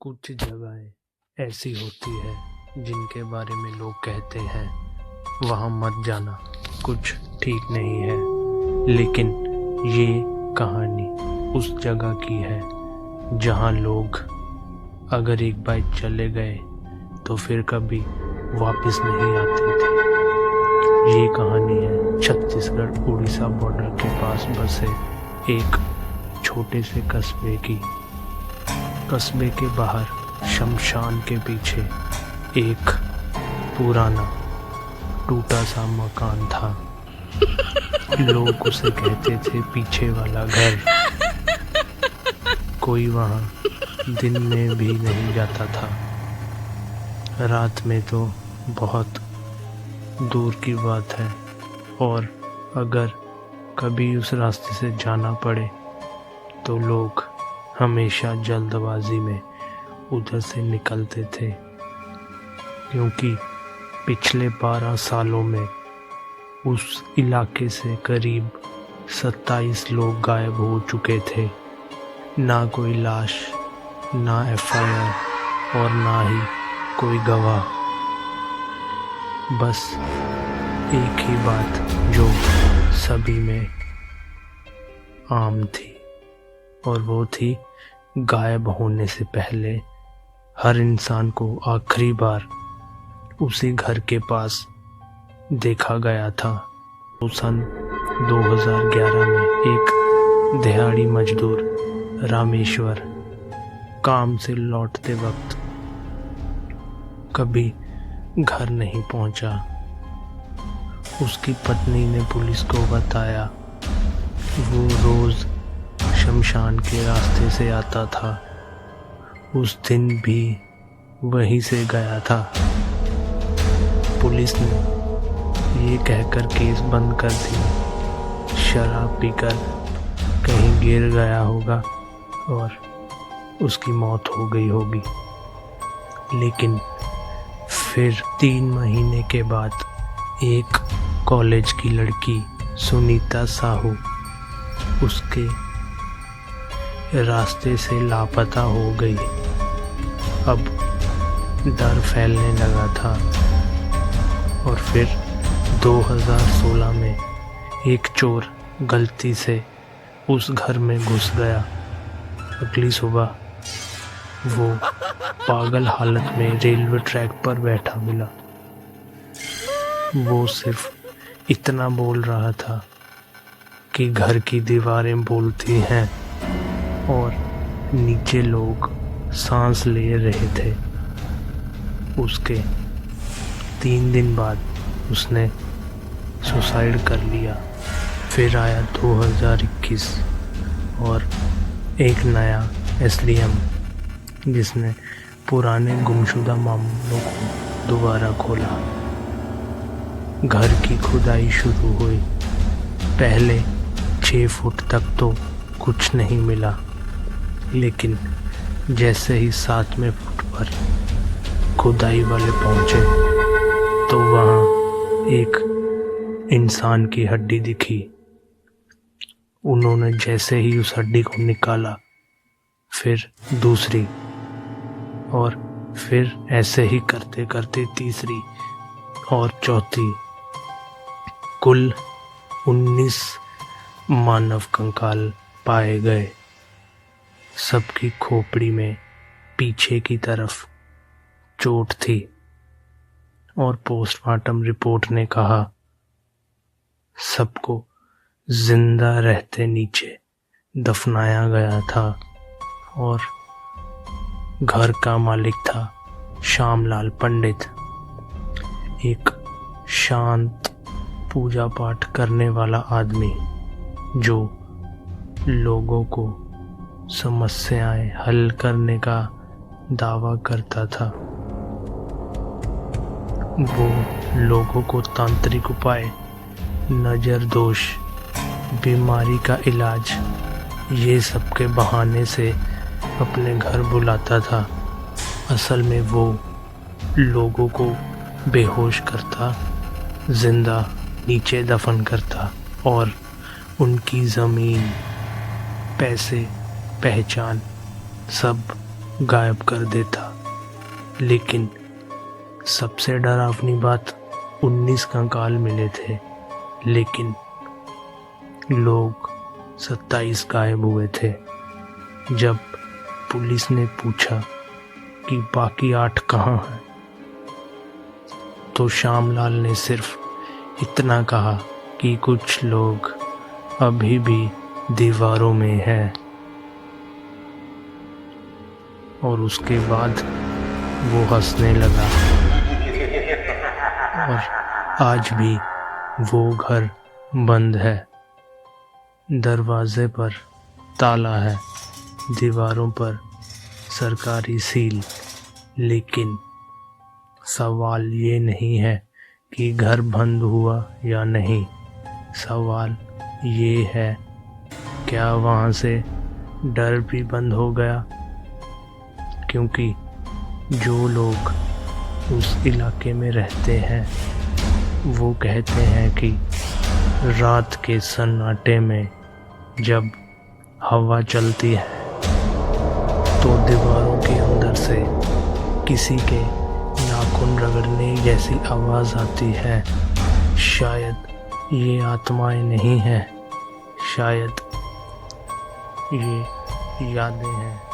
कुछ जगहें ऐसी होती है जिनके बारे में लोग कहते हैं वहाँ मत जाना, कुछ ठीक नहीं है। लेकिन ये कहानी उस जगह की है जहाँ लोग अगर एक बार चले गए तो फिर कभी वापस नहीं आते थे। ये कहानी है छत्तीसगढ़ उड़ीसा बॉर्डर के पास बसे एक छोटे से कस्बे की। कस्बे के बाहर शमशान के पीछे एक पुराना टूटा सा मकान था। लोग उसे कहते थे पीछे वाला घर। कोई वहाँ दिन में भी नहीं जाता था, रात में तो बहुत दूर की बात है। और अगर कभी उस रास्ते से जाना पड़े तो लोग हमेशा जल्दबाजी में उधर से निकलते थे, क्योंकि पिछले 12 सालों में उस इलाके से करीब 27 लोग गायब हो चुके थे। ना कोई लाश, ना एफआईआर और ना ही कोई गवाह। बस एक ही बात जो सभी में आम थी, और वो थी गायब होने से पहले हर इंसान को आखिरी बार उसी घर के पास देखा गया था। तो सन 2011 में एक दिहाड़ी मजदूर रामेश्वर काम से लौटते वक्त कभी घर नहीं पहुंचा। उसकी पत्नी ने पुलिस को बताया। वो रोज शमशान के रास्ते से आता था, उस दिन भी वहीं से गया था। पुलिस ने ये कहकर केस बंद कर दिया, शराब पीकर कहीं गिर गया होगा और उसकी मौत हो गई होगी। लेकिन फिर 3 महीने के बाद एक कॉलेज की लड़की सुनीता साहू उसके रास्ते से लापता हो गई। अब डर फैलने लगा था और फिर 2016 में एक चोर गलती से उस घर में घुस गया। अगली सुबह वो पागल हालत में रेलवे ट्रैक पर बैठा मिला। वो सिर्फ इतना बोल रहा था कि घर की दीवारें बोलती हैं और नीचे लोग सांस ले रहे थे। उसके 3 दिन बाद उसने सुसाइड कर लिया। फिर आया 2021 और एक नया एसडीएम जिसने पुराने गुमशुदा मामलों को दोबारा खोला। घर की खुदाई शुरू हुई। पहले 6 फुट तक तो कुछ नहीं मिला, लेकिन जैसे ही 7वें फुट पर खुदाई वाले पहुंचे तो वहाँ एक इंसान की हड्डी दिखी। उन्होंने जैसे ही उस हड्डी को निकाला, फिर दूसरी, और फिर ऐसे ही करते करते तीसरी और चौथी। कुल 19 मानव कंकाल पाए गए। सबकी खोपड़ी में पीछे की तरफ चोट थी और पोस्टमार्टम रिपोर्ट ने कहा सबको जिंदा रहते नीचे दफनाया गया था। और घर का मालिक था श्यामलाल पंडित, एक शांत पूजा पाठ करने वाला आदमी जो लोगों को समस्याएं हल करने का दावा करता था। वो लोगों को तांत्रिक उपाय, नजर दोष, बीमारी का इलाज, ये सब के बहाने से अपने घर बुलाता था। असल में वो लोगों को बेहोश करता, जिंदा नीचे दफन करता और उनकी ज़मीन, पैसे, पहचान सब गायब कर देता। लेकिन सबसे डरावनी बात 19 कंकाल मिले थे, लेकिन लोग 27 गायब हुए थे। जब पुलिस ने पूछा कि बाकी 8 कहाँ हैं, तो श्यामलाल ने सिर्फ इतना कहा कि कुछ लोग अभी भी दीवारों में हैं। और उसके बाद वो हंसने लगा। और आज भी वो घर बंद है, दरवाजे पर ताला है, दीवारों पर सरकारी सील। लेकिन सवाल ये नहीं है कि घर बंद हुआ या नहीं, सवाल ये है क्या वहाँ से डर भी बंद हो गया। क्योंकि जो लोग उस इलाके में रहते हैं वो कहते हैं कि रात के सन्नाटे में जब हवा चलती है तो दीवारों के अंदर से किसी के नाखून रगड़ने जैसी आवाज़ आती है। शायद ये आत्माएं नहीं हैं, शायद ये यादें हैं।